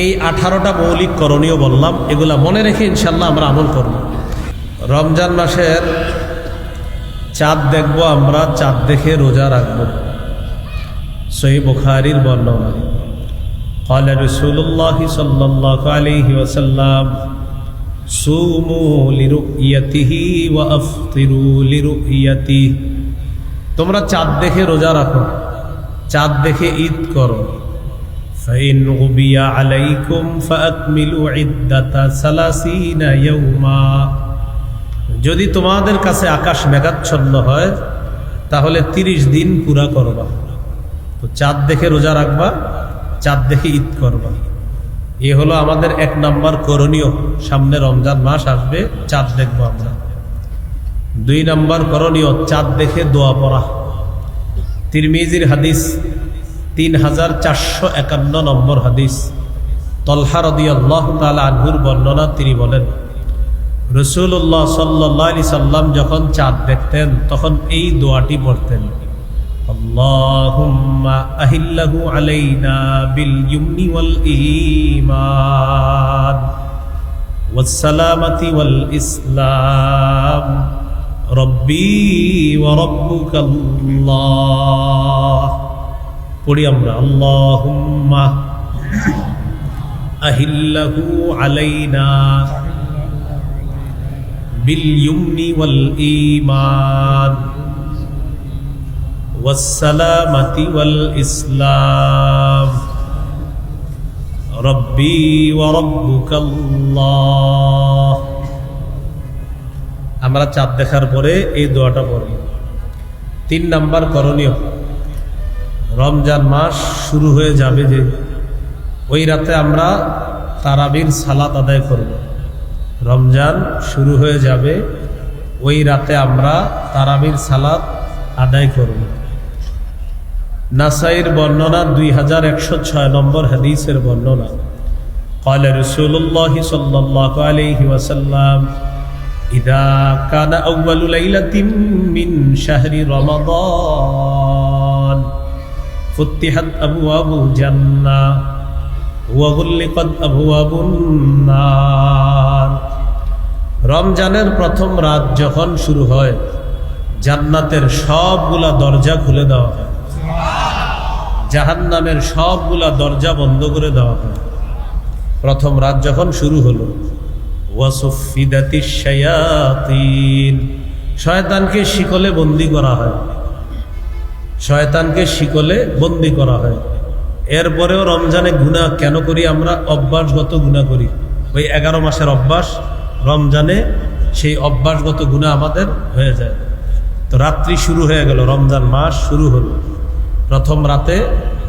এই 18টা মৌলিক করণীয় বললাম, এগুলা মনে রেখে ইনশাল্লাহ আমরা আমল করব। রমজান মাসের চাঁদ দেখব আমরা, চাঁদ দেখে রোজা রাখব। সহিহ বুখারীর বর্ণনা, قال رسول الله صلى الله عليه وسلم صوموا لرؤيته وافطروا لرؤيته। তোমরা চাঁদ দেখে রোজা রাখো, চাঁদ দেখে ঈদ করো। فإن غبي عليكم فأكملوا عدة 30 يوما। যদি তোমাদের কাছে আকাশ মেঘাচ্ছন্ন হয় তাহলে 30 দিন পুরা করবা। তো চাঁদ দেখে রোজা রাখবা, চাঁদ দেখে ঈদ করবা। এ হলো আমাদের 1 নম্বর করণীয়। সামনে রমজান মাস আসবে, চাঁদ দেখবো আমরা। 2 নম্বর করণীয়, চাঁদ দেখে দোয়া পড়া। তিরমিজির হাদিস 3451 নম্বর হাদিস, তলহা রাদিয়াল্লাহু তাআলা আনহুর বর্ণনা। তিনি বলেন, রাসূলুল্লাহ সাল্লাল্লাহু আলাইহি সাল্লাম যখন চাঁদ দেখতেন তখন এই দোয়াটি পড়তেন, আল্লাহুম্মা আহিল্লাহু আলাইনা বিল ইয়ুমনি ওয়াল ঈমান ওয়াস সালামাতি ওয়াল ইসলাম রব্বি ওয়া রাব্বুকাল্লাহ। পড়ি আমরা, আল্লাহুম্মা আহিল্লাহু আলাইনা বিল ইয়ুমনি ওয়াল ঈমান ওয়াস সালামাতি ওয়াল ইসলাম রব্বি ওয়া রাব্বুকাল্লাহ। আমরা চাঁদ দেখার পরে এই দোয়াটা পড়ব। 3 নম্বর করণীয়, রমজান মাস শুরু হয়ে যাবে যে ওই রাতে আমরা তারাবির সালাত আদায় করব। রমজান শুরু হয়ে যাবে, ওই রাতে আমরা তারাবির সালাত আদায় করব। নাসাইর বর্ণনা 2106 নম্বর হাদিসের বর্ণনা, قال رسول الله صلى الله عليه وسلم إذا كان أول ليلة من شهر رمضان فتحت أبواب الجنة وغلقت أبواب النار। রমজানের প্রথম রাত যখন শুরু হয় জান্নাতের সবগুলা দরজা খুলে দেওয়া হয়, জাহান্নামের সবগুলা দরজা বন্ধ করে দেওয়া হয়। প্রথম রাত যখন শুরু হলো, ওয়াসুফিদাতিশ শায়াতিন, শয়তানকে শিকলে বন্দী করা হয়, শয়তানকে শিকলে বন্দী করা হয়। এরপরেও রমজানে গুনাহ কেন করি আমরা? অভ্যাসগত গুনাহ করি। ওই 11 মাসের অভ্যাস, রমজানে সেই অভ্যাসগত গুনাহ আমাদের হয়ে যায়। তো রাত্রি শুরু হয়ে গেল, রমজান মাস শুরু হলো, প্রথম রাতে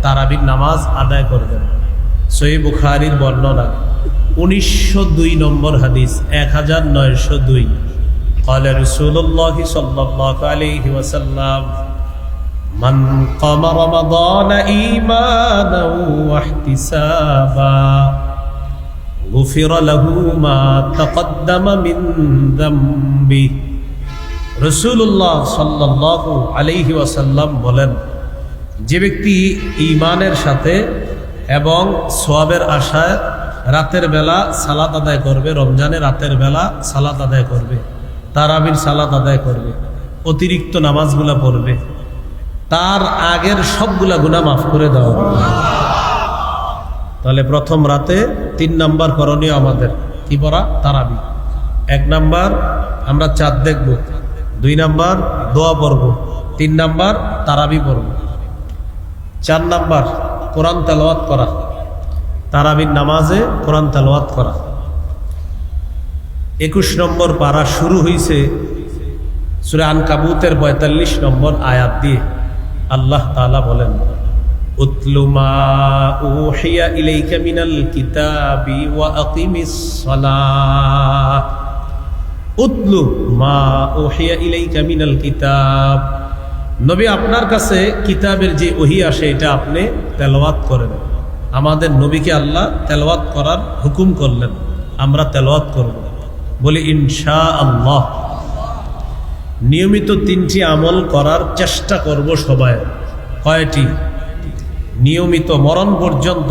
তারাবির নামাজ আদায় করবেন। সহিহ বুখারীর বর্ণনা 1902 নম্বর হাদিস, 1902, قال رسول الله صلى الله عليه وسلم من قام رمضان إيمانا واحتسابا غفر له ما تقدم من ذنبه। রাসূলুল্লাহ সাল্লাল্লাহু আলাইহি ওয়াসাল্লাম বলেন, যে ব্যক্তি ঈমানের সাথে এবং সওয়াবের আশায় রাতের বেলা সালাত আদায় করবে, রমজানে রাতের বেলা সালাত আদায় করবে, তারাবির সালাত আদায় করবে, অতিরিক্ত নামাজগুলা পড়বে, তার আগের সবগুলা গুনাহ মাফ করে দেওয়া হবে। তাহলে প্রথম রাতে 3 নম্বর করণীয় আমাদের কি পড়া? তারাবি। 1 নম্বর আমরা চাঁদ দেখব, 2 নম্বর দোয়া পড়ব, 3 নম্বর তারাবি পড়ব, 4 নম্বর কোরআন তেলাওয়াত করা, তারাবির নামাজে কোরআন তেলাওয়াত করা। 21 নম্বর পারা শুরু হয়েছে সূরা আনকাবুতের 45 নম্বর আয়াত দিয়ে। আল্লাহ তাআলা বলেন, উতলু মা উহিয়া ইলাইকা মিনাল কিতাবি ওয়া আকিমিস সালাহ। উতলু মা উহিয়া ইলাইকা মিনাল কিতাব, নবী আপনার কাছে কিতাবের যে ওহী আসে এটা আপনি তেলাওয়াত করেন। আমাদের নবীকে আল্লাহ তেলাওয়াত করার হুকুম করলেন, আমরা তেলাওয়াত করব। বলি ইনশাআল্লাহ। নিয়মিত 3টি আমল করার চেষ্টা করব সবাই। কয়টি? নিয়মিত মরণ পর্যন্ত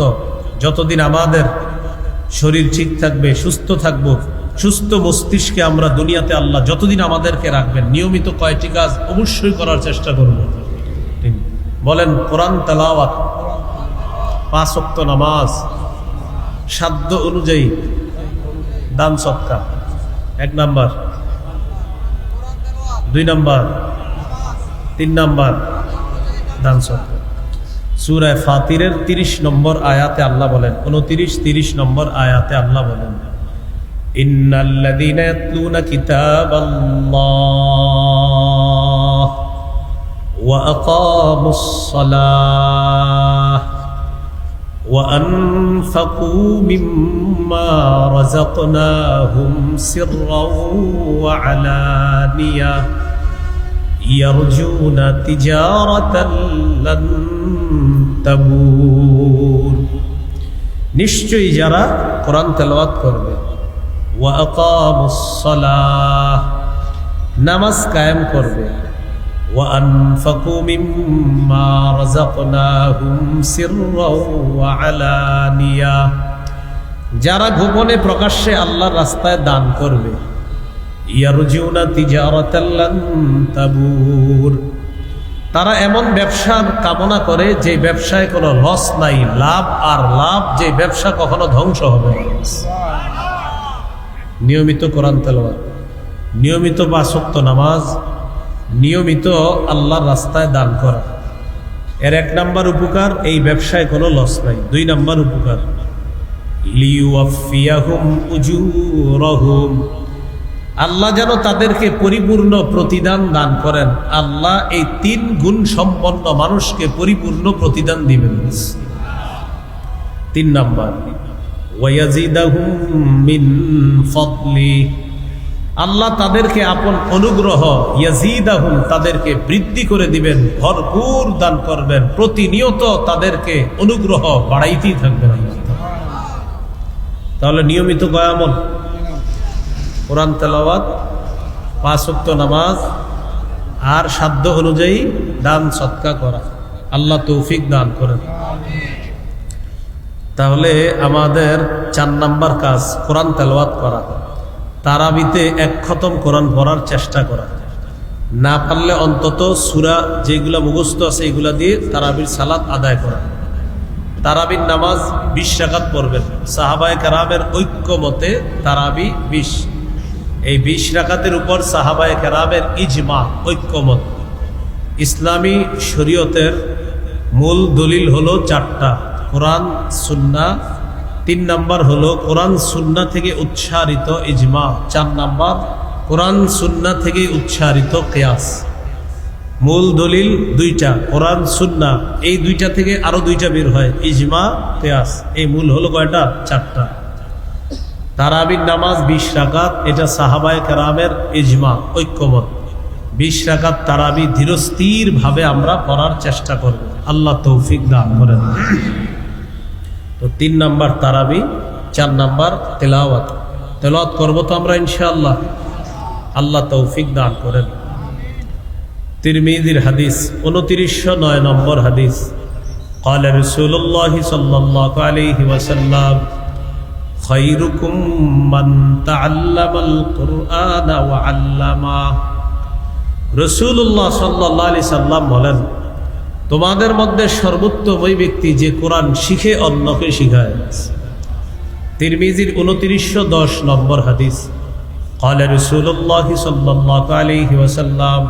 যতদিন আমাদের শরীর ঠিক থাকবে, সুস্থ থাকব, সুস্থ মস্তিষ্কে আমরা দুনিয়াতে আল্লাহ যতদিন আমাদেরকে রাখবেন, নিয়মিত কয়টি কাজ অবশ্যই করার চেষ্টা করব। বলেন, কোরআন তেলাওয়াত, 5 ওয়াক্ত নামাজ, সাধ্য অনুযায়ী দান সদকা, 1 নাম্বার। 2 নাম্বার, 3 নাম্বার দান সদকা। সূরা ফাতিরের 30 নম্বর আয়াতে আল্লাহ বলেন, 29-30 নম্বর আয়াতে আল্লাহ বলেন, ইন্নাল্লাযীনা ইয়াতলুনা কিতাবাল্লাহ ওয়া আকামুস সালাহ ওয়া আনফাকু মিম্মা রাযাকনাহুম সিররাও ওয়া আলানিয়াহ ইয়ারজুনা তিজারাতান লান তাবুর। নিশ্চয়ই যারা কোরআন তেলাওয়াত করবে, ওয়া আকামুস সালাহ, নামাজ কায়েম করবে, ওয়া আনফাকু মিম্মা রাযাকনাহুম সিররাও ওয়া আলানিয়া, যারা গোপনে প্রকাশ্যে আল্লাহর রাস্তায় দান করবে, ইয়ারজুনা তিজারাতান লান তাবুর, তারা এমন ব্যবসার কামনা করে যে ব্যবসায় কোনো লস নাই, লাভ আর লাভ, যে ব্যবসা কখনো ধ্বংস হবে না। নিয়মিত কোরআন তেলাওয়াত, নিয়মিত 5 ওয়াক্ত নামাজ, নিয়মিত আল্লাহর রাস্তায় দান করা, এর 1 নাম্বার উপকার, এই ব্যবসায় কোনো লস নাই। 2 নাম্বার উপকার, লিইউয়াফিয়াহুম উজুরাহুম, আল্লাহ যেন তাদেরকে পরিপূর্ণ প্রতিদান দান করেন। আল্লাহ এই 3 গুণ সম্পন্ন মানুষকে পরিপূর্ণ প্রতিদান দিবেন। 3 নাম্বার, ওয়ায়াজিদাহুম মিন ফাদলি, আল্লাহ তাদেরকে আপন অনুগ্রহ, ইয়াজিদাহুম, তাদেরকে বৃদ্ধি করে দিবেন, ভরপুর দান করবেন, প্রতিনিয়ত তাদেরকে অনুগ্রহ বাড়াইতেই থাকবেন। তাহলে নিয়মিত আমল, কোরআন তেলাওয়াত, 5 ওয়াক্ত নামাজ, আর সাধ্য অনুযায়ী দান সদকা করা। আল্লাহ তৌফিক দান করেন। তাহলে আমাদের 4 নাম্বার কাজ কোরআন তেলাওয়াত করা, তারাবিতে 1 খতম কোরআন পড়ার চেষ্টা করা, না পারলে অন্তত সূরা যেগুলা মুখস্থ আছে এগুলা দিয়ে তারাবির সালাত আদায় করা। তারাবির নামাজ 20 রাকাত পড়বেন। সাহাবায়ে কেরামের ঐক্য মতে তারাবি 20, এই 20 রাকাতের উপর সাহাবায়ে কেরামের ইজমা, ঐক্যমত। ইসলামী শরীয়তের মূল দলিল হলো 4টা, কোরআন সুন্নাহ, 3 নাম্বার হলো কোরআন সুন্নাহ থেকে উচ্চারিত ইজমা, 4 নাম্বার কোরআন সুন্নাহ থেকে উচ্চারিত কিয়াস। মূল দলিল 2টা, কোরআন সুন্নাহ, এই 2টা থেকে আরো 2টা বের হয়, ইজমা, কিয়াস। এই মূল হলো কয়টা? 4টা। তারাবির নামাজ 20 রাকাত, এটা সাহাবায়ে কেরামের ইজমা, ঐক্যমত। 20 রাকাত তারাবি ধীরস্থির ভাবে আমরা পড়ার চেষ্টা করব, আল্লাহ তৌফিক দান করেন। তো 3 নাম্বার তারাবি, 4 নাম্বার তেলাওয়াত। তেলাওয়াত করব তো আমরা ইনশাআল্লাহ, আল্লাহ তৌফিক দান করেন। তিরমিজির হাদিস, 2909 নম্বর হাদিস, قال رسول الله صلى الله عليه وسلم خيركم من تعلم القرآن وعلمه। রাসূলুল্লাহ সাল্লাল্লাহু আলাইহি সাল্লাম বলেন, তোমাদের মধ্যে সর্বোত্তম ওই ব্যক্তি যে কোরআন শিখে অন্যকে শিখায়। তিরমিজির 2910 নম্বর হাদিস, قال رسول الله صلى الله عليه وسلم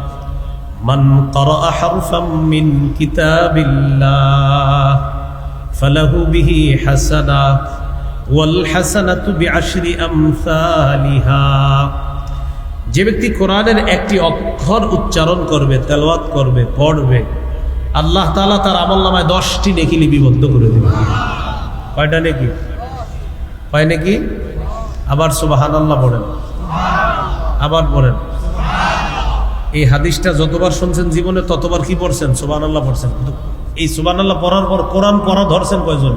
من قرأ حرفا من كتاب الله فله به حسنة والحسنة بعشر أمثالها। যে ব্যক্তি কোরআনের একটি অক্ষর উচ্চারণ করবে, তেলাওয়াত করবে, পড়বে, আল্লাহ তাআলা তার আমলনামায় 10টি নেকি লিপিবদ্ধ করে দেবেন। কয়টা নেকি? কয় নেকি? আবার সুবহানাল্লাহ পড়েন, আবার পড়েন। এই হাদিসটা যতবার শুনছেন জীবনে ততবার কি পড়ছেন? সুবহানাল্লাহ পড়ছেন। এই সুবহানাল্লাহ পড়ার পর কোরআন পড়া ধরছেন কয়জন?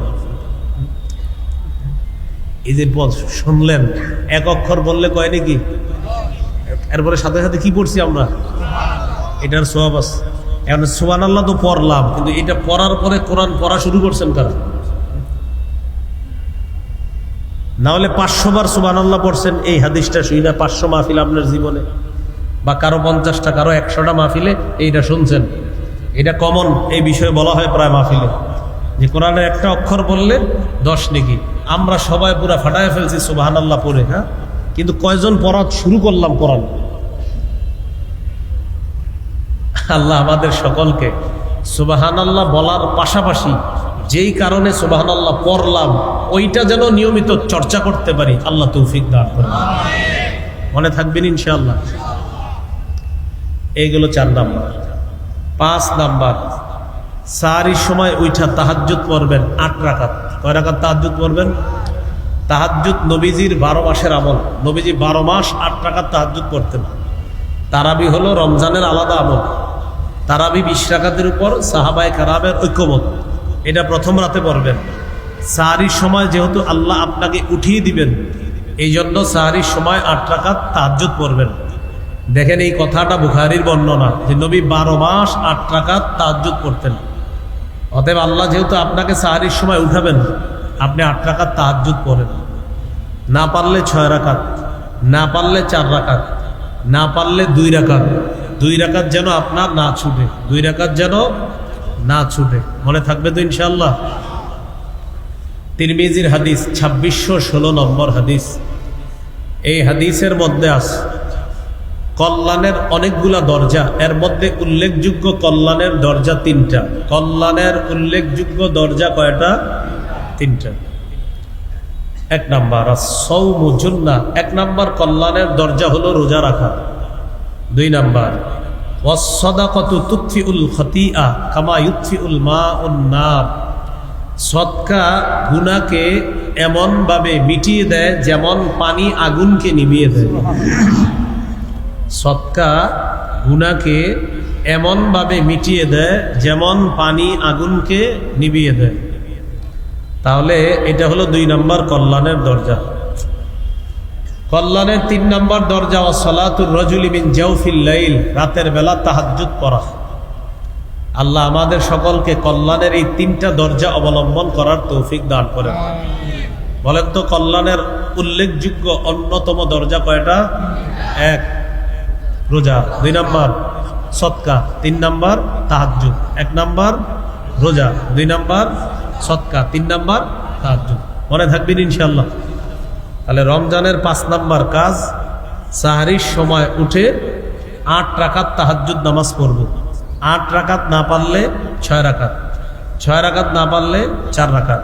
এই যে শুনলেন, 1 অক্ষর বললে কয় নাকি, এরপরে সাথে সাথে কি পড়ছি আমরা? এটার সওয়াব আছে। এখন সুবহানাল্লাহ তো পড়লাম, কিন্তু এটা পড়ার পরে কোরআন পড়া শুরু করছেন কারা? না হলে 500 বার সুবহানাল্লাহ পড়ছেন, এই হাদিসটা শুই না 500 মাহফিল আপনার জীবনে, বা কারো 50টা, কারো 100টা মাহফিলে এইটা শুনছেন। এটা কমন, এই বিষয়ে বলা হয় প্রায় মাহফিলে, যে কোরআনের একটা অক্ষর বললে 10 নেকি। আমরা সবাই পুরা ফাটায় ফেলছি সুবহানাল্লাহ পড়ে, হ্যাঁ, কিন্তু কয়জন পড়া শুরু করলাম কোরআন? আল্লাহ আমাদের সকলকে সুবহানাল্লাহ বলার পাশাপাশি যেই কারণে সুবহানাল্লাহ পড়লাম ওইটা যেন নিয়মিত চর্চা করতে পারি, আল্লাহ তৌফিক দান করেন। মনে থাকবেন ইনশাআল্লাহ। এইগুলো 4 নাম্বার। 5 নাম্বার, সাহারির সময় উঠা তাহাজ্জুদ পড়বেন 8 রাকাত। কয় রাকাত তাহাজ্জুদ পড়বেন? তাহাজ্জুদ নবীজির 12 মাসের আমল। নবীজি 12 মাস 8 রাকাত তাহাজ্জুদ পড়তেন। তারাবি হলো রমজানের আলাদা আমল। তারাবি 20 রাকাতের উপর সাহাবায়ে কেরামের ঐক্যমত। এটা প্রথম রাতে পড়বেন। সাহারির সময় যেহেতু আল্লাহ আপনাকে উঠিয়ে দিবেন, এই জন্য সাহারির সময় 8 রাকাত তাহাজ্জুদ পড়বেন। দেখেন এই কথাটা বুখারীর বর্ণনা, যে নবী 12 মাস 8 রাকাত তাহাজ্জুদ পড়তেন। অতএব আল্লাহ যেহেতু আপনাকে সাহারির সময় উঠাবেন, আপনি 8 রাকাত তাহাজ্জুদ পড়েন। না পারলে 6 রাকাত, না পারলে 4 রাকাত, না পারলে 2 রাকাত। 2 রাকাত যেন আপনার না ছুটে, 2 রাকাত যেন না ছুটে। মনে থাকবে তো ইনশাআল্লাহ। তিরমিজির হাদিস 2616 নম্বর হাদিস। এই হাদিসের মধ্যে আছে কল্যাণের অনেকগুলা দরজা, এর মধ্যে উল্লেখযোগ্য কল্যাণের দরজা 3টা। কল্যাণের উল্লেখযোগ্য দরজা কয়টা? 3টা। 1 নাম্বার আস-সাওমু জুন্নাহ, 1 নাম্বার কল্যাণের দরজা হলো রোজা রাখা। 2 নাম্বার ওয়াস-সাদাকাতু তুতফিউল খাতিআ কামা ইউতফিউল মাউন নার, সদকা গুনাহকে এমন ভাবে মিটিয়ে দেয় যেমন পানি আগুনকে নিভিয়ে দেয়। সদকা গুনাহকে এমন ভাবে মিটিয়ে দেয় যেমন পানি আগুনকে নিভিয়ে দেয়। তাহলে এটা হলো 2 নাম্বার কল্যাণের দরজা। কল্যাণের 3 নাম্বার দরজা ওয়াসসালাতুর রাজুলি মিন জাওফিল লাইল, রাতের বেলা তাহাজ্জুদ পড়া। আল্লাহ আমাদের সকলকে কল্যাণের এই 3টা দরজা অবলম্বন করার তৌফিক দান করেন। বলেন তো কল্যাণের উল্লেখযোগ্য অন্যতম দরজা কয়টা? 1 রোজা, 2 নাম্বার সদকা, 3 নাম্বার তাহাজ্জুদ। 1 নাম্বার রোজা, 2 নাম্বার সদকা, 3 নাম্বার তাহাজ্জুদ। মনে থাকবেন ইনশাআল্লাহ। তাহলে রমজানের 5 নাম্বার কাজ, সাহারির সময় উঠে 8 রাকাত তাহাজ্জুদ নামাজ পড়ব। 8 রাকাত না পারলে 6 রাকাত, 6 রাকাত না পারলে 4 রাকাত,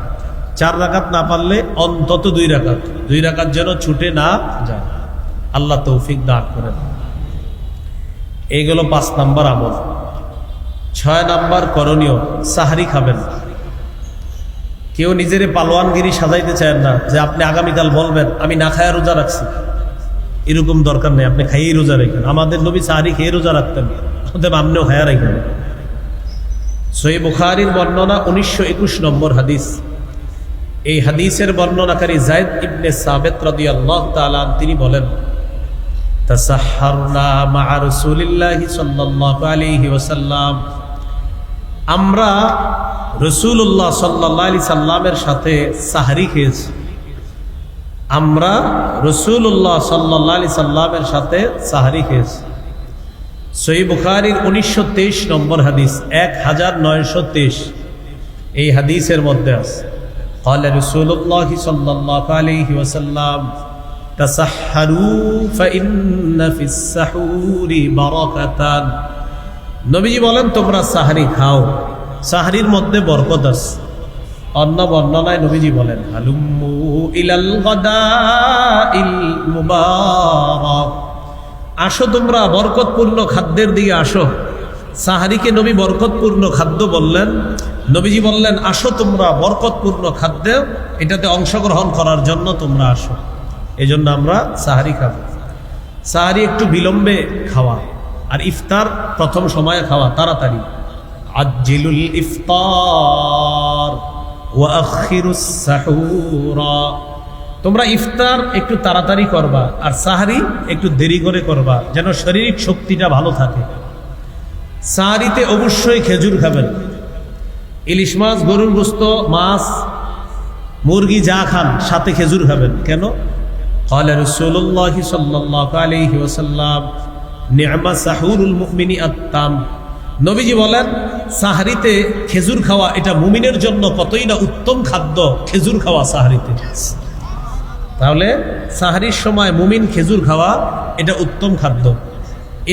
4 রাকাত না পারলে অন্তত 2 রাকাত। 2 রাকাত যেন ছুটে না যায়, আল্লাহ তৌফিক দান করেন। এইগুলো 5 নাম্বার আমল। 6 নাম্বার করণীয়, সাহারি খাবেন। কেউ নিজের পালোয়ানগিরি সাজাইতে চায় না, যে আপনি আগামীকাল বলবেন আমি না খায়া রোজা রাখছি। এরকম দরকার নেই, আপনি খাইয়েই রোজা রাখেন। আমাদের নবী সাহারি খেয়ে রোজা রাখতেন, অতএব আপনিও খায়া রাখেন। সহিহ বুখারীর বর্ণনা 1921 নম্বর হাদিস। এই হাদিসের বর্ণনাকারী যায়েদ ইবনে সাবিত রাদিয়াল্লাহু তাআলা তিনি বলেন, তাসাহহারনা মা রাসূলিল্লাহি সাল্লাল্লাহু আলাইহি ওয়াসাল্লাম, আমরা রাসূলুল্লাহ সাল্লাল্লাহু আলাইহি সাল্লামের সাথে সাহরি খেয়েছি। আমরা রাসূলুল্লাহ সাল্লাল্লাহু আলাইহি সাল্লামের সাথে সাহরি খেয়েছি। সহিহ বুখারীর 1923 নম্বর হাদিস, 1923। এই হাদিসের মধ্যে আছে قال رسول الله صلى الله عليه وسلم تسحروا فإن في السحور بركة। নবীজি বলেন তোমরা সাহরি খাও, সাহরির মধ্যে বরকত আছে। অন্য বর্ণনায় নবীজি বলেন হালুম্মু ইলাল গাদাইল মুবারাক, আসো তোমরা বরকতপূর্ণ খাদ্যের দিকে আসো। সাহারিকে নবী বরকতপূর্ণ খাদ্য বললেন। নবীজি বললেন আসো তোমরা বরকতপূর্ণ খাদ্য, এটাতে অংশগ্রহণ করার জন্য তোমরা আসো। এই জন্য আমরা সাহারি খাব। সাহারি একটু বিলম্বে খাওয়া, আর ইফতার প্রথম সময়ে খাওয়া, তাড়াতাড়ি। আজ্জিলুল ইফতার ওয়া আখিরুস সাহুরা, তোমরা ইফতার একটু তাড়াতাড়ি করবা, আর সাহারি একটু দেরি করে করবা, যেন শারীরিক শক্তিটা ভালো থাকে। সাহারিতে অবশ্যই খেজুর খাবেন। ইলিশ মাছ, গরুর গোস্ত, মাছ মুরগি যা খান সাথে খেজুর খাবেন। কেন? ক্বালা রাসূলুল্লাহ সাল্লাল্লাহু আলাইহি ওয়াসাল্লাম নি'মা সাহুরুল মুমিনি আত-তাম। নবীজি বলেন সাহরিতে খেজুর খাওয়া এটা মুমিনের জন্য কতই না উত্তম খাদ্য, খেজুর খাওয়া সাহরিতে। তাহলে সাহরির সময় মুমিন খেজুর খাওয়া এটা উত্তম খাদ্য।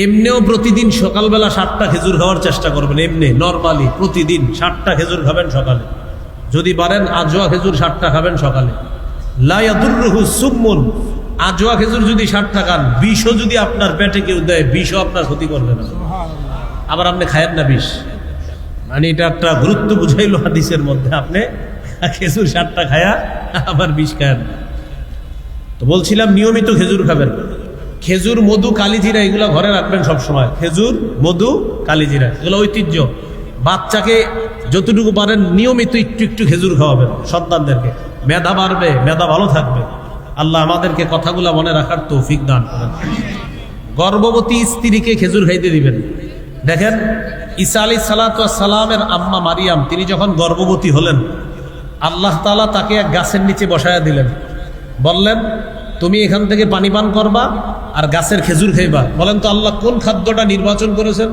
এমনিও প্রতিদিন সকালবেলা 7টা খেজুর খাওয়ার চেষ্টা করবেন। এমনি নরমালি প্রতিদিন 7টা খেজুর খাবেন সকালে, যদি পারেন আজওয়া খেজুর 7টা খাবেন সকালে। লা ইয়াদুররুহু সুম্মুন, আজওয়া খেজুর যদি 7টা খান, বিষও যদি আপনার পেটে কেউ দেয়, বিষও আপনার ক্ষতি করবে না। আবার আপনি খায়েন না বিষ, মানে এটা একটা গুরুত্ব বুঝাইল হাদিসের মধ্যে। আপনি খেজুর 7টা খায়া আবার বিষ খায়েন না। তো বলছিলাম নিয়মিত খেজুর খাবেন। খেজুর, মধু, কালিজিরা এগুলো ঘরে রাখবেন সবসময়। খেজুর, মধু, কালিজিরা এগুলো ঐতিহ্য। বাচ্চাকে যতটুকু পারেন নিয়মিত একটু একটু খেজুর খাওয়াবেন সন্তানদেরকে। মেধা বাড়বে, মেধা ভালো থাকবে। আল্লাহ আমাদেরকে কথাগুলো মনে রাখার তৌফিক দান করেন। গর্ভবতী স্ত্রীকে খেজুর খাইতে দিবেন। দেখেন ঈসা আলাইহিস সালাতু ওয়াস সালামের আম্মা মারিয়াম তিনি যখন গর্ভবতী হলেন, আল্লাহ তাআলা তাকে এক গাছের নিচে বসায়া দিলেন। বললেন তুমি এখান থেকে পানি পান করবা আর গাছের খেজুর খাইবা। বলেন তো আল্লাহ কোন খাদ্যটা নির্বাচন করেছেন?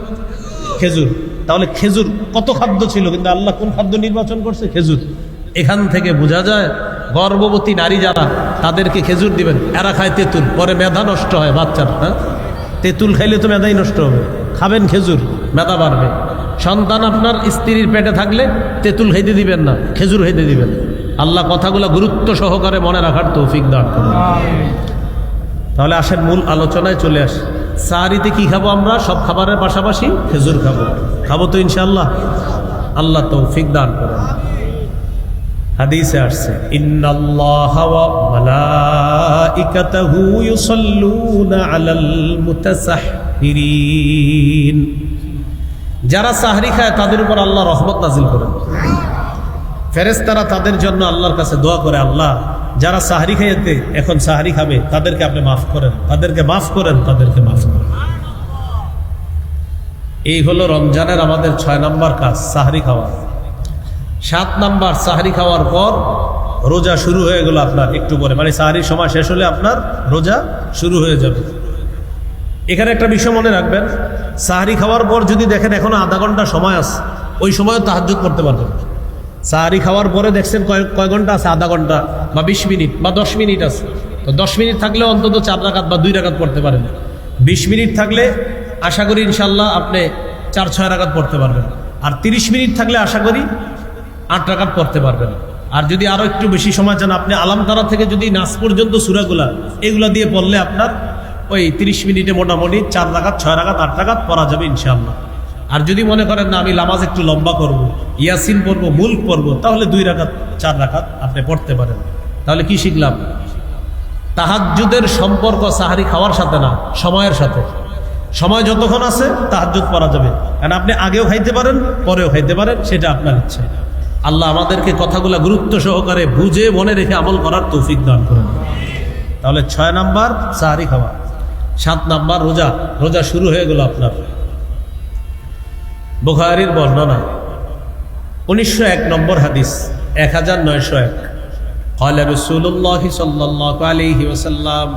খেজুর। তাহলে খেজুর কত খাদ্য ছিল, কিন্তু আল্লাহ কোন খাদ্য নির্বাচন করছে? খেজুর। এখান থেকে বোঝা যায় গর্ভবতী নারী যারা তাদেরকে খেজুর দিবেন। এরা খায় তেঁতুল, পরে মেধা নষ্ট হয় বাচ্চার। হ্যাঁ, তেঁতুল খাইলে তো মেধাই নষ্ট হবে। খাবেন খেজুর, মেধা বাড়বে। সন্তান আপনার স্ত্রীর পেটে থাকলে তেঁতুল খাইতে দিবেন না, খেজুর খাইতে দিবেন। আল্লাহ কথাগুলো গুরুত্ব সহকারে মনে রাখার তৌফিক দান করুন। তাহলে আসেন মূল আলোচনায় চলে আসি। সাহারিতে কি খাবো আমরা? সব খাবারের পাশাপাশি খেজুর খাবো। খাবো তো ইনশাআল্লাহ? আল্লাহ তৌফিক দান করেন। হাদিসে আসছে ইন্নাল্লাহা ওয়া মালাইকাতাহু ইউসাল্লুনা আলাল মুতাসাহহিরিন। যারা সাহরি খায় তাদের উপর আল্লাহ রহমত নাজিল করেন। ফেরেশতারা তাদের জন্য আল্লাহর কাছে দোয়া করে, আল্লাহ যারা সাহরি খাইতে এখন সাহরি খাবে তাদেরকে আপনি মাফ করেন, তাদেরকে মাফ করেন, তাদেরকে মাফ করেন। এই হলো রমজানের আমাদের 6 নম্বর কাজ, সাহরি খাওয়া। 7 নম্বর, সাহরি খাওয়ার পর রোজা শুরু হয়ে গেল আপনার একটু পরে, মানে সাহরির সময় শেষ হলে আপনার রোজা শুরু হয়ে যাবে। এখানে একটা বিষয় মনে রাখবেন, সাহরি খাওয়ার পর যদি দেখেন এখনো আধা ঘন্টা সময় আছে, ওই সময় তাহাজ্জুদ করতে পারবেন। সাহরি খাওয়ার পরে দেখছেন কয় ঘন্টা আছে? আধা ঘন্টা বা 20 মিনিট বা 10 মিনিট আছে। তো 10 মিনিট থাকলে অন্তত 4 রাকাত বা 2 রাকাত পড়তে পারেন। 20 মিনিট থাকলে আশা করি ইনশাল্লাহ আপনি 4-6 রাকাত পড়তে পারবেন। আর 30 মিনিট থাকলে আশা করি 8 রাকাত পড়তে পারবেন। আর যদি আরো একটু বেশি সময় চান, আপনি আলাম তারা থেকে যদি নাস পর্যন্ত সূরাগুলা এগুলা দিয়ে পড়লে আপনার ওই 30 মিনিটে মোটামুটি 4 রাকাত, 6 রাকাত, 8 রাকাত পড়া যাবে ইনশাআল্লাহ। আর যদি মনে করেন না আমি নামাজ একটু লম্বা করব, ইয়াসিন পড়বো, মুলক পড়বো, তাহলে 2 রাকাত 4 রাকাত আপনি পড়তে পারেন। তাহলে কি শিখলাম? তাহাজ্জুদের সম্পর্ক সাহরি খাওয়ার সাথে না, সময়ের সাথে। সময় যতক্ষণ আছে তাহাজ্জুদ পড়া যাবে, কারণ আপনি আগেও খাইতে পারেন, পরেও খাইতে পারেন, সেটা আপনার ইচ্ছা। আল্লাহ আমাদেরকে কথাগুলো গুরুত্ব সহকারে বুঝে মনে রেখে আমল করার তৌফিক দান করেন। তাহলে 6 নাম্বার সাহরি খাওয়া। 7 নাম্বার রোজা। রোজা শুরু হয়ে গেল আপনার। বুখারীর বর্ণনা 1901 নম্বর হাদিস, 1901। قال رسول الله صلى الله عليه وسلم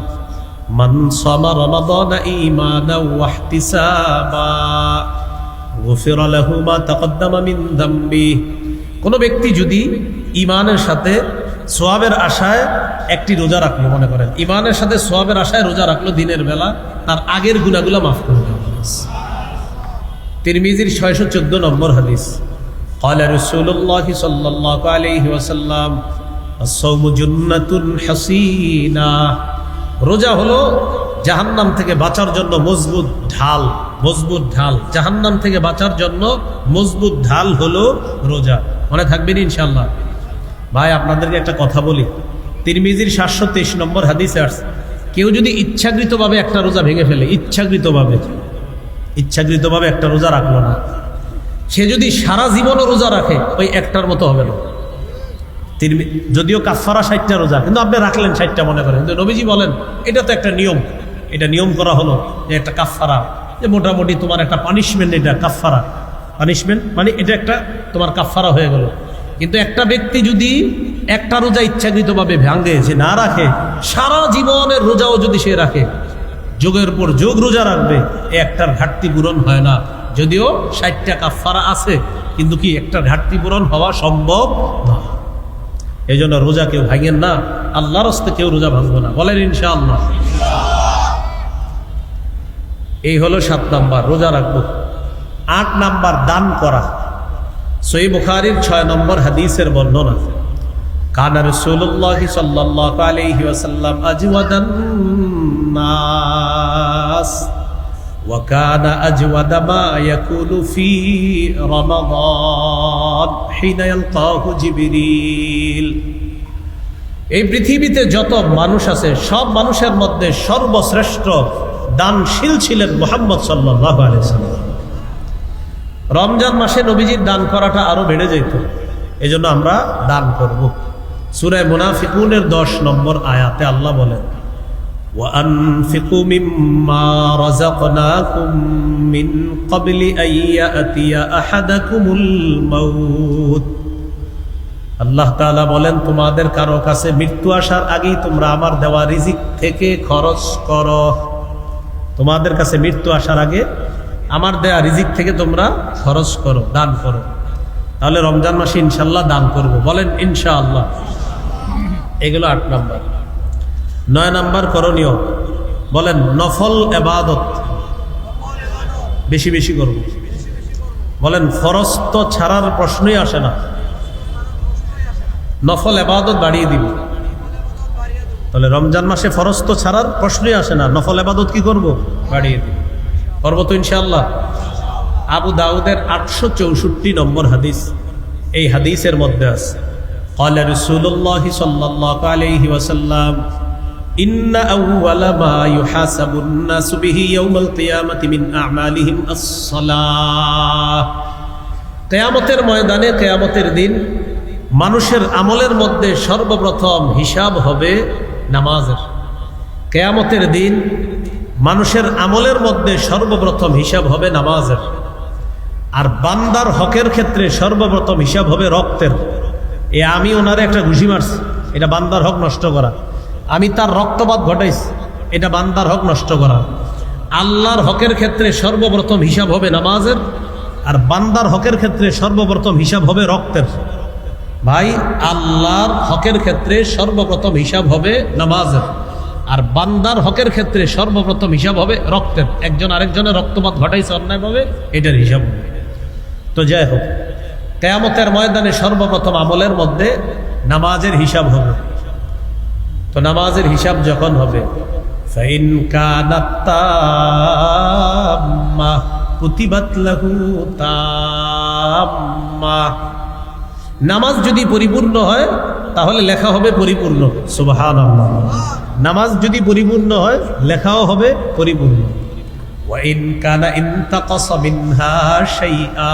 من صام رمضان إيمانا واحتسابا غفر له ما تقدم من ذنبه। কোন ব্যক্তি যদি ঈমানের সাথে সওয়াবের আশায় একটি রোজা রাখলো, মনে করেন ঈমানের সাথে সওয়াবের আশায় রোজা রাখলো দিনের বেলা, তার আগের গুনাহগুলো মাফ করে দেওয়া হবে। তিরমিজির 614 নম্বর হাদিস। قال رسول الله صلى الله عليه وسلم الصوم جنة حصينة। রোজা হলো জাহান্নাম থেকে বাঁচার জন্য মজবুত ঢাল। মজবুত ঢাল, জাহান্নাম থেকে বাঁচার জন্য মজবুত ঢাল হলো রোজা। মনে থাকবেন ইনশাআল্লাহ। ভাই আপনাদেরকে একটা কথা বলি, তিরমিজির 723 নম্বর হাদিসে আসছে, কেউ যদি ইচ্ছাকৃতভাবে একটা রোজা ভেঙে ফেলে, ইচ্ছাকৃতভাবে একটা রোজা রাখলো না, সে যদি সারা জীবনও রোজা রাখে ওই একটার মতো হবে না। যদিও কাফারা 60টা রোজা, কিন্তু আপনি রাখলেন 60টা মনে করেন, কিন্তু নবীজি বলেন এটা তো একটা নিয়ম, এটা নিয়ম করা হলো যে একটা কাফারা, যে মোটামুটি তোমার একটা পানিশমেন্ট, এটা কাফারা পানিশমেন্ট, মানে এটা একটা তোমার কাফারা হয়ে গেল। কিন্তু একটা ব্যক্তি যদি একটা রোজা ইচ্ছাকৃতভাবে ভাঙে, যে না রাখে, সারা জীবনের রোজাও যদি সে রাখে, যোগের পর যোগ রোজা রাখবে, একটার ঘাটতি পূরণ হয় না। যদিও 60টা কাফারা আছে, কিন্তু কি একটার ঘাটতি পূরণ হওয়া সম্ভব না। এই জন্য রোজা কেউ ভাঙেন না, আল্লাহর হস্তে কেউ রোজা ভাঙবো না, বলেন ইনশাআল্লাহ। এই হলো 7 নাম্বার, রোজা রাখবো। 8 নাম্বার, দান করা। সহিহ বুখারীর 6 নম্বর হাদিসের বর্ণনা, কানা রাসূলুল্লাহ সাল্লাল্লাহু আলাইহি ওয়াসাল্লাম আজওয়াদান নাস ওয়া কানা আজওয়াদা মা ইয়াকুলু ফি রমাদান হিনা ইয়ালকাহু জিবরিল। এই পৃথিবীতে যত মানুষ আছে, সব মানুষের মধ্যে সর্বশ্রেষ্ঠ দানশীল ছিলেন মুহাম্মদ সাল্লাল্লাহু আলাইহি ওয়াসাল্লাম। রমজান মাসে নবীজির দান করাটা আরো বেড়ে যেত, এই জন্য আমরা দান করব। সূরা মুনাফিকুনের 10 নম্বর আয়াতে আল্লাহ বলেন, وَأَنفِقُوا مِمَّا رَزَقْنَاكُم مِّن قَبْلِ أَن يَأْتِيَ أَحَدَكُمُ الْمَوْتُ। আল্লাহ তাআলা বলেন, তোমাদের কারো কাছে মৃত্যু আসার আগেই তোমরা আমার দেওয়া রিজিক থেকে খরচ করো। তোমাদের কাছে মৃত্যু আসার আগে আমার দেয়া রিজিক থেকে তোমরা খরচ করো, দান করো। তাহলে রমজান মাসে ইনশাআল্লাহ দান করব, বলেন ইনশাআল্লাহ। এগুলো 8 নাম্বার। 9 নাম্বার করণীয়, বলেন নফল ইবাদত বেশি বেশি করব। বলেন ফরজ তো ছাড়ার প্রশ্নই আসে না, নফল ইবাদত বাড়িয়ে দিব। তাহলে রমজান মাসে ফরজ তো ছাড়ার প্রশ্নই আসে না, নফল ইবাদত কি করব? বাড়িয়ে দিব। করবো তো ইনশাআল্লাহ। আবু দাউদের 864 নম্বর হাদিস, এই হাদিসের মধ্যে আছে, ক্বালা রাসূলুল্লাহ সাল্লাল্লাহু আলাইহি ওয়াসাল্লাম, ইন্না আউওয়ালা মা ইউহাসাবুন নাসু বিহি ইয়াউমাল কিয়ামাতি মিন আমালিহিম আস-সালাহ। কিয়ামতের ময়দানে, কিয়ামতের দিন মানুষের আমলের মধ্যে সর্বপ্রথম হিসাব হবে নামাজের। কিয়ামতের দিন মানুষের আমলের মধ্যে সর্বপ্রথম হিসাব হবে নামাজের। আর বান্দার হকের ক্ষেত্রে সর্বপ্রথম হিসাব হবে রক্তের। আমি ওনারে একটা ঘুষি মারছি, এটা বান্দার হক নষ্ট করা। আমি তার রক্তপাত ঘটাইছি, এটা বান্দার হক নষ্ট করা। আল্লাহর হকের ক্ষেত্রে সর্বপ্রথম হিসাব হবে নামাজের, আর বান্দার হকের ক্ষেত্রে সর্বপ্রথম হিসাব হবে রক্তের। ভাই, আল্লাহর হকের ক্ষেত্রে সর্বপ্রথম হিসাব হবে নামাজের, আর বান্দার হকের ক্ষেত্রে সর্বপ্রথম হিসাব হবে রক্তের। একজন আরেকজনের রক্তপাত ঘটাইছে অন্যায়ভাবে, এটার হিসাব হবে। তো যাই হোক, কিয়ামতের ময়দানে সর্বপ্রথম আমলের মধ্যে নামাজের হিসাব হবে। তো নামাজের হিসাব যখন হবে, ফাইন কানাত তাম্মা কুতিবাত লাহু তাম্মা। নামাজ যদি পরিপূর্ণ হয় তাহলে লেখা হবে পরিপূর্ণ। সুবহানাল্লাহ। নামাজ যদি পরিপূর্ণ হয় লেখাও হবে পরিপূর্ণ। ওয়া ইন কানা ইনতাকাসা মিনহা শাইআ।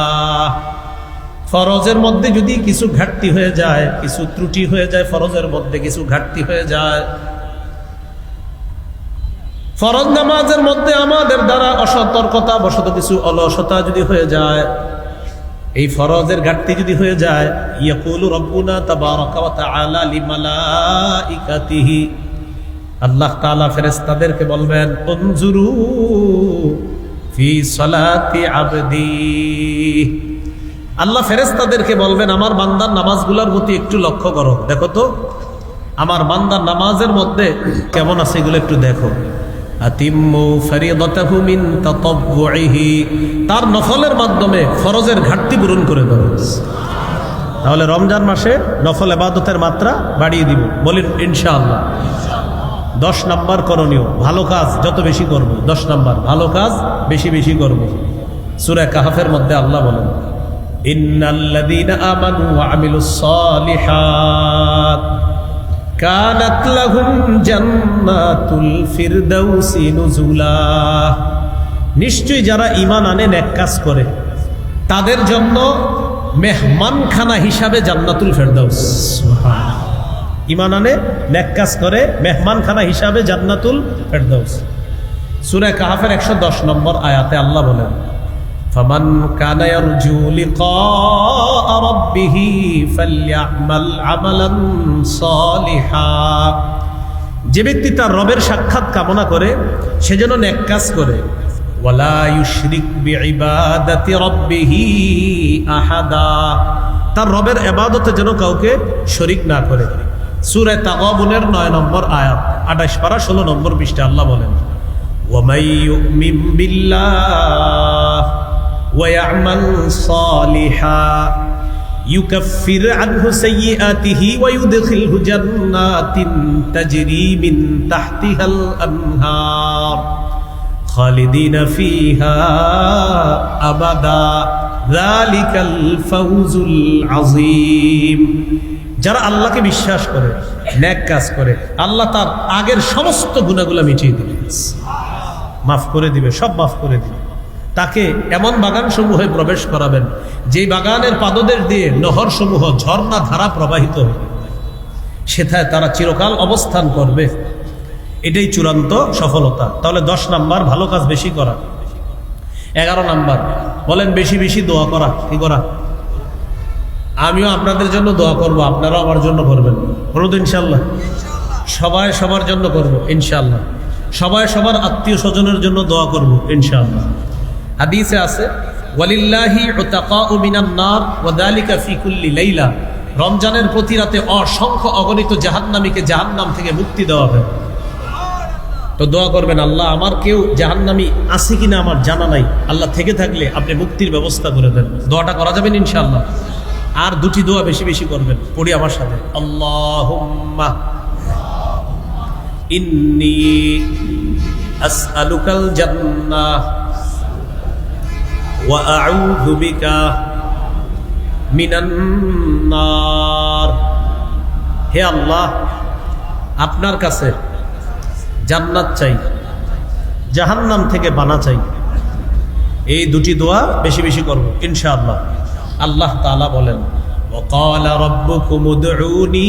ফরজের মধ্যে যদি কিছু ঘাটতি হয়ে যায়, কিছু ত্রুটি হয়ে যায়, ফরজের মধ্যে কিছু ঘাটতি হয়ে যায়, ফরজ নামাজের মধ্যে আমাদের দ্বারা অসতর্কতা বশত কিছু অলসতা যদি হয়ে যায়, এই ফরজের ঘাটতি যদি হয়ে যায়, ইয়াকুলু রাব্বুনা তাবারাকা ওয়া তাআলা লিমালাইকাতিহি, আল্লাহ তাআলা ফেরেশতাদেরকে বলবেন, উনজুরু ফি সালাতি আবদি। আল্লাহ ফেরেশতাদেরকে বলবেন, আমার বান্দার নামাজগুলোর প্রতি একটু লক্ষ্য করো, দেখো তো আমার বান্দার নামাজের মধ্যে কেমন আছে, এগুলো একটু দেখো। আতিম্মু ফরিদাতাহু মিন তাতাব্বুইহি, তার নফলের মাধ্যমে ফরজের ঘাটতি পূরণ করে দাও। তাহলে রমজান মাসে নফল ইবাদতের মাত্রা বাড়িয়ে দিব, বলেন ইনশাআল্লাহ। 10 নাম্বার করণীয়, ভালো কাজ যত বেশি করব। 10 নাম্বার, ভালো কাজ বেশি বেশি করব। সূরা কাহফের মধ্যে আল্লাহ বলেন, ইন্নাল্লাযীনা আমানু ওয়া আমিলুস সালিহাত কানাত লাহুম জান্নাতুল ফিরদাউসি নুজুলা। নিশ্চয়ই যারা ঈমান আনে, নেক কাজ করে, তাদের জন্য মেহমানখানা হিসাবে জান্নাতুল ফিরদাউস। ঈমান আনে, নেক কাজ করে, মেহমানখানা হিসাবে জান্নাতুল ফিরদাউস। সূরা কাহফের 110 নম্বর আয়াতে আল্লাহ বলেন, ফামান কানা ইয়ারজু লিকাআ রাব্বিহি ফালইআমাল আমালান সালিহা। যে ব্যক্তি তার রবের সাক্ষাৎ কামনা করে সে যেন নেক কাজ করে। ওয়ালা ইউশরিক বিইবাদাতি রাব্বিহি আহাদা, তার রবের ইবাদতে যেন কাউকে শরীক না করে। সূরা তাগাবুনের 9 নম্বর আয়াত, 28 পারা 16 নম্বর পৃষ্ঠা আল্লাহ বলেন, ওয়ামাই ইউমিন বিল্লাহ ওয়া ইয়ামাল সালিহা ইউকাফির আনহু সাইয়্যাতিহি ওয়া ইউদখিলহু জান্নাতিন তাজরি মিন তাহতিহাল আনহার খালিদিনা ফিহা আবাদা যালিকাল ফাউজুল আযীম। যারা আল্লাহকে বিশ্বাস করে, নেক কাজ করে, আল্লাহ তার আগের সমস্ত গুনাহগুলো মিটিয়ে দিবে, মাফ করে দিবে, সব মাফ করে দিবে। তাকে এমন বাগান সমূহে প্রবেশ করাবেন যেই বাগানের পাদদেশ দিয়ে নহর সমূহ, ঝর্ণা ধারা প্রবাহিত হবে, সেথায় তারা চিরকাল অবস্থান করবে। এটাই চূড়ান্ত সফলতা। তাহলে 10 নাম্বার ভালো কাজ বেশি করা। 11 নাম্বার বলেন বেশি বেশি দোয়া করা। কি করা? আমিও আপনাদের জন্য দোয়া করব, আপনারাও আমার জন্য করবেন। করব তো ইনশাল্লাহ? সবাই সবার জন্য করব ইনশাল্লাহ। সবাই সবার আত্মীয় স্বজনের জন্য দোয়া করব ইনশাআল্লাহ। হাদিসে আছে, ওয়ালিল্লাহি উতাকাউ মিনান নার ওয়া যালিকা ফি কুল্লি লাইলা। রমজানের প্রতি রাতে অসংখ্য অগণিত জাহান্নামীকে জাহান্নাম থেকে মুক্তি দেওয়া হয়। তো দোয়া করবেন, আল্লাহ আমার কেউ জাহান্নামী আছে কিনা আমার জানা নাই, আল্লাহ থেকে থাকলে আপনি মুক্তির ব্যবস্থা করে দেন। দোয়াটা করা যাবেন ইনশাআল্লাহ। আর 2টি দোয়া বেশি বেশি করবেন, পড়ি আমার সাথে। আল্লাহুম্মা ইন্নী আসআলুকাল জান্নাহ ওয়া আউযু বিকা মিনান নার। হে আল্লাহ, আপনার কাছে জান্নাত চাই, জাহান্নাম থেকে বানা চাই। এই 2টি দোয়া বেশি বেশি করব ইনশাআল্লাহ। আল্লাহ তাআলা বলেন, ওয়াকালা রাব্বুকুম উদউনি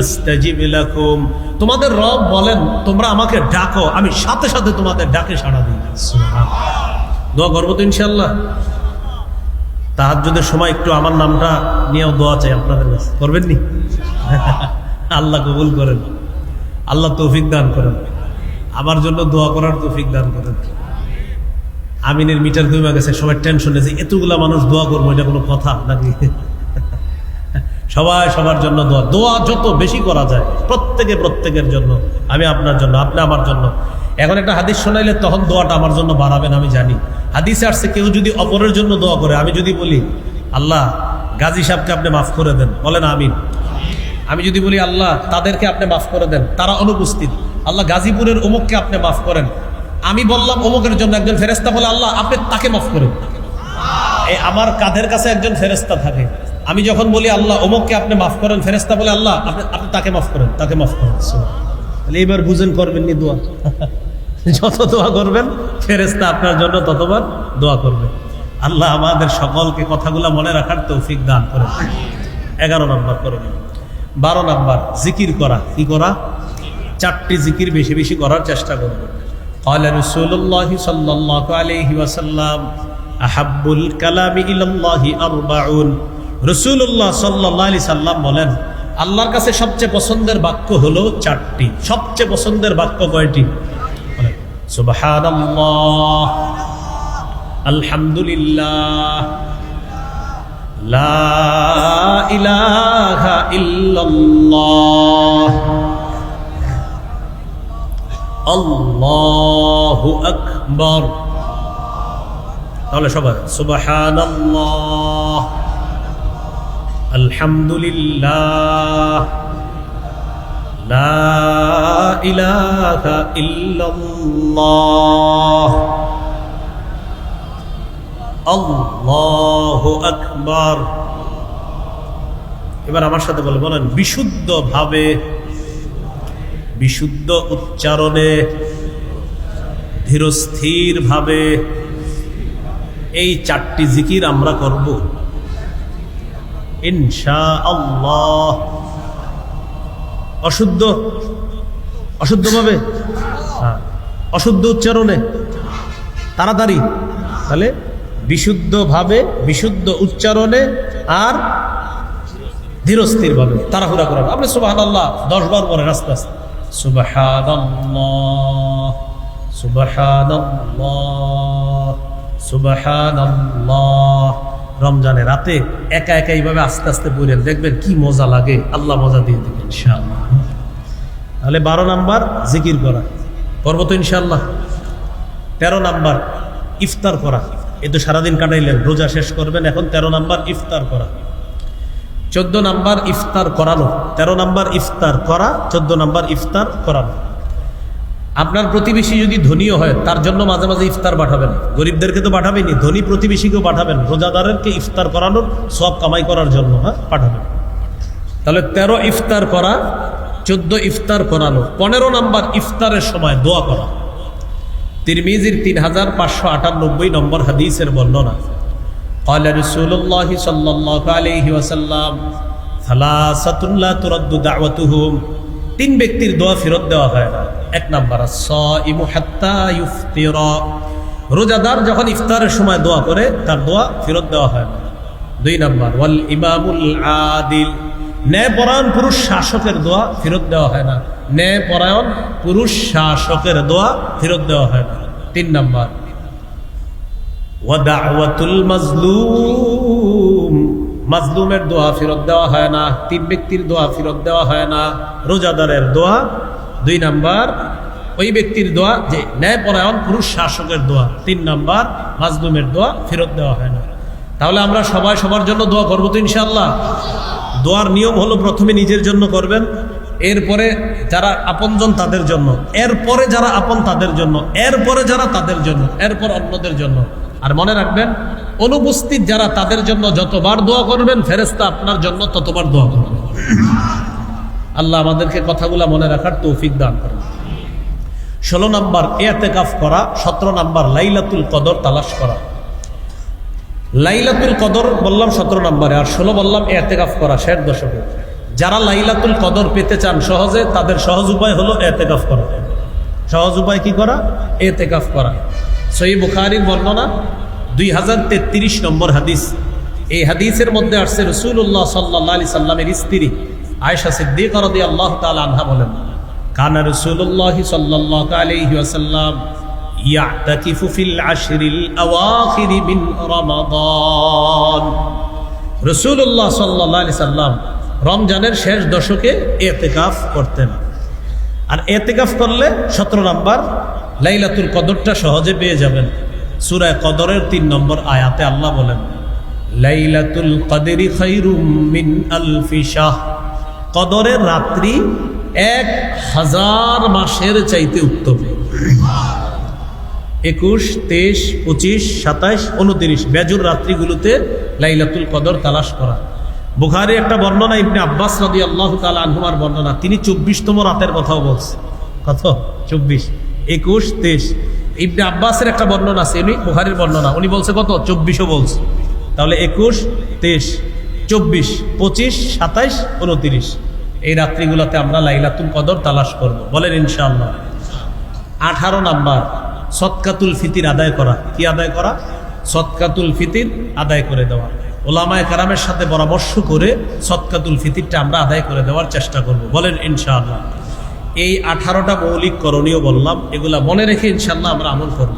আস্তাজিব লাকুম। তোমাদের রব বলেন তোমরা আমাকে ডাকো, আমি সাথে সাথে তোমাদের ডাকে সাড়া দিই। সুবহানাল্লাহ। দোয়া করব তো ইনশাআল্লাহ। তাহাজ্জুদের সময় একটু আমার নামটা নিয়েও দোয়া চাই আপনাদের কাছে, করবেন নি? আল্লাহ কবুল করেন, আল্লাহ তৌফিক দান করেন, আমার জন্য দোয়া করার তৌফিক দান করেন। আমিনের মিটার কমে গেছে, সবাই টেনশনে যে এতগুলা মানুষ দোয়া করবো, এটা কোনো কথা নাকি? সবাই সবার জন্য দোয়া, দোয়া যত বেশি করা যায় প্রত্যেকে প্রত্যেকের জন্য, আমি আপনার জন্য, আপনি আমার জন্য। এখন একটা হাদিস শোনাইলে তখন দোয়াটা আমার জন্য বাড়াবেন, আমি জানি। হাদিসে আসছে কেউ যদি অপরের জন্য দোয়া করে, আমি যদি বলি আল্লাহ গাজী সাহেবকে আপনি মাফ করে দেন, বলেন আমিন। আমি যদি বলি আল্লাহ তাদেরকে আপনি মাফ করে দেন, তারা অনুপস্থিত, আল্লাহ গাজীপুরের অমুককে আপনি মাফ করেন, আমি বললাম অমুকের জন্য, একজন ফেরেশতা বলে আল্লাহ আপনি তাকে মাফ করেন। এই আমার কাঁধের কাছে একজন ফেরেশতা থাকে, আমি যখন বলি আল্লাহ অমুককে আপনি মাফ করেন, ফেরেশতা বলে আল্লাহ আপনি তাকে মাফ করেন, তাকে মাফ করেন। তাহলে এবার বুঝেন করবেন নি দোয়া? যত দোয়া করবেন ফেরেশতা আপনার জন্য ততবার দোয়া করবে। আল্লাহ আমাদের সকলকে কথাগুলো মনে রাখার তৌফিক দান করেন। 11 নম্বর করবেন। 12 নম্বর জিকির করা। কি করা? 4টি জিকির বেশি বেশি করার চেষ্টা করবেন। ক্বালা রাসূলুল্লাহি সাল্লাল্লাহু আলাইহি ওয়াসাল্লাম আহাব্বুল কালামি ইলাল্লাহি আরবাউন। রাসূলুল্লাহ সাল্লাল্লাহু আলাইহি সাল্লাম বলেন, আল্লাহর কাছে সবচেয়ে পছন্দের বাক্য হলো 4টি। সবচেয়ে পছন্দের বাক্য কয়টি? সুবহানাল্লাহ, আলহামদুলিল্লাহ, লা ইলাহা ইল্লাল্লাহ, আল্লাহু আকবার। তাহলে সবাই সুবহানাল্লাহ, আলহামদুলিল্লাহ, লা ইলাহা ইল্লাল্লাহ, আল্লাহু আকবার। এবার আমার সাথে বলেন বিশুদ্ধ ভাবে, বিশুদ্ধ উচ্চারণে, ধীরস্থির ভাবে এই 4টি জিকির আমরা করব ইনশাআল্লাহ। অশুদ্ধ ভাবে, অশুদ্ধ উচ্চারণে, তাড়াতাড়ি, তাহলে বিশুদ্ধভাবে, বিশুদ্ধ উচ্চারণে আর ধীরস্থিরভাবে, তাড়াহুড়া করেন। আপনি সুবহানাল্লাহ 10 বার পরে আস্তে আস্তে সুবহানাল্লাহ সুবহানাল্লাহ সুবহানাল্লাহ। রমজানে রাতে একা একা এইভাবে আস্তে আস্তে পড়েন, দেখবেন কি মজা লাগে, আল্লাহ মজা দিয়ে দেবেন ইনশাআল্লাহ। তাহলে 12 নাম্বার জিকির করা, করবো তো ইনশাআল্লাহ। 13 নাম্বার ইফতার করা, এ তো সারাদিন কাটাইলেন, রোজা শেষ করবেন, এখন 13 নাম্বার ইফতার করা। 14 নাম্বার ইফতার করানো, 13 নাম্বার ইফতার করা, 14 নাম্বার ইফতার করানো। আপনার প্রতিবেশী যদি ধনীও হয়, তার জন্য মাঝে মাঝে ইফতার পাঠাবেন। গরিবদেরকে তো পাঠাবেনি, ধনী প্রতিবেশীকেও পাঠাবেন, রোজাদারকে ইফতার করানোর সব কামাই করার জন্য, হ্যাঁ পাঠাবেন। তাহলে 13 ইফতার করা, 14 ইফতার করানো। 15 নাম্বার ইফতারের সময় দোয়া করা। তিরমিজির 3598 নম্বর হাদিসের বর্ণনা, قال رسول الله صلى الله عليه وسلم ثلاثة لا ترد دعوتهم, 3 ব্যক্তির দোয়া ফেরত দেওয়া হয় না। 1 নাম্বার الصائم حتى يفطر, রোজাদার যখন ইফতারের সময় দোয়া করে তার দোয়া ফেরত দেওয়া হয় না। 2 নাম্বার ওয়াল ইমামুল আদিল, ন্যায়পরায়ণ পুরুষ শাসকের দোয়া ফেরত দেওয়া হয় না। ন্যায়পরায়ণ পুরুষ শাসকের দোয়া ফেরত দেওয়া হয় না। 3 নাম্বার ওয়া দাওয়াতুল মাজলুম, মাজলুমের দোয়া ফেরত দেওয়া হয় না। 3 ব্যক্তির দোয়া ফেরত দেওয়া হয় না। রোজাদারের দোয়া 2 নাম্বার, ওই ব্যক্তির দোয়া যে ন্যায়পরায়ণ পুরুষ শাসকের দোয়া 3 নাম্বার, মাজলুমের দোয়া ফেরত দেওয়া হয় না। তাহলে আমরা সবাই সবার জন্য দোয়া করবো তো ইনশাআল্লাহ। দোয়ার নিয়ম হলো প্রথমে নিজের জন্য করবেন, এরপরে যারা আপনজন তাদের জন্য, এরপরে যারা আপন তাদের জন্য, এরপরে যারা তাদের জন্য, এরপর অন্যদের জন্য। আর মনে রাখবেন, অনুপস্থিত যারা তাদের জন্য যতবার দোয়া করবেন, ফেরেশতা আপনার জন্য ততবার দোয়া করবেন। আল্লাহ আমাদেরকে কথাগুলা মনে রাখার তৌফিক দান করেন। 16 নাম্বার ইতিকাফ করা। 17 নাম্বার লাইলাতুল কদর তালাশ করা। লাইলাতুল কদর বললাম 17 নম্বরে, আর 16 বললাম ইতিকাফ করা শেষ দশকে। যারা লাইলাতুল কদর পেতে চান সহজে, তাদের সহজ উপায় হলো ইতিকাফ করা। সহজ উপায় কি করা? ইতিকাফ করা। সহিহ বুখারীর বর্ণনা 2033 নম্বর হাদিস। এই হাদিসের মধ্যে আসছে রাসূলুল্লাহ সাল্লাল্লাহু আলাইহি সাল্লামের স্ত্রী আয়েশা সিদ্দিকা রাদিয়াল্লাহু তাআলা আনহা বলেন, কানা রাসূলুল্লাহ সাল্লাল্লাহু আলাইহি ওয়াসাল্লাম ইয়াতাকিফু ফিল আশরিল আওয়াখির মিন রমাদান। রাসূলুল্লাহ সাল্লাল্লাহু আলাইহি সাল্লাম রমজানের শেষ দশকে ইতিকাফ করতেন। আর ইতিকাফ করলে 17 নাম্বার লাইলাতুল কদরটা সহজে পেয়ে যাবেন। সূরা কদরের 3 নম্বর আয়াতে আল্লাহ বলেন, লাইলাতুল কদরি খায়রুম মিন আলফি শাহ, কদরের রাত্রি 1000 মাসের চাইতে উত্তম। 21, 23, 25, 27, 29 বেজুর রাত্রিগুলোতে লাইলাতুল কদর তালাশ করা। বুখারী একটা বর্ণনা, ইবনে আব্বাস রাদিয়াল্লাহু তাআলা আনহুমার বর্ণনা, তিনি 24তম রাতের কথাও বলছেন। কত? 24, 21, 23। ইবনে আব্বাসের একটা বর্ণনা আছে, উনি বুখারীর বর্ণনা, উনি বলছে কত? 24ও বলছে। তাহলে 21, 23, 24, 25, 27, 29 এই রাত্রিগুলোতে আমরা লাইলাতুল কদর তালাশ করব। বলেন ইনশাআল্লাহ। 18 নাম্বার সদকাতুল ফিতির আদায় করা। কি আদায় করা? সদকাতুল ফিতির আদায় করে দেওয়া। ওলামায়ে কেরামের সাথে পরামর্শ করে সদকাতুল ফিতিরটা আমরা আদায় করে দেওয়ার চেষ্টা করব। বলেন ইনশাআল্লাহ। এই 18টা মৌলিক করণীয় বললাম, এগুলা মনে রেখে ইনশাআল্লাহ আমরা আমল করব।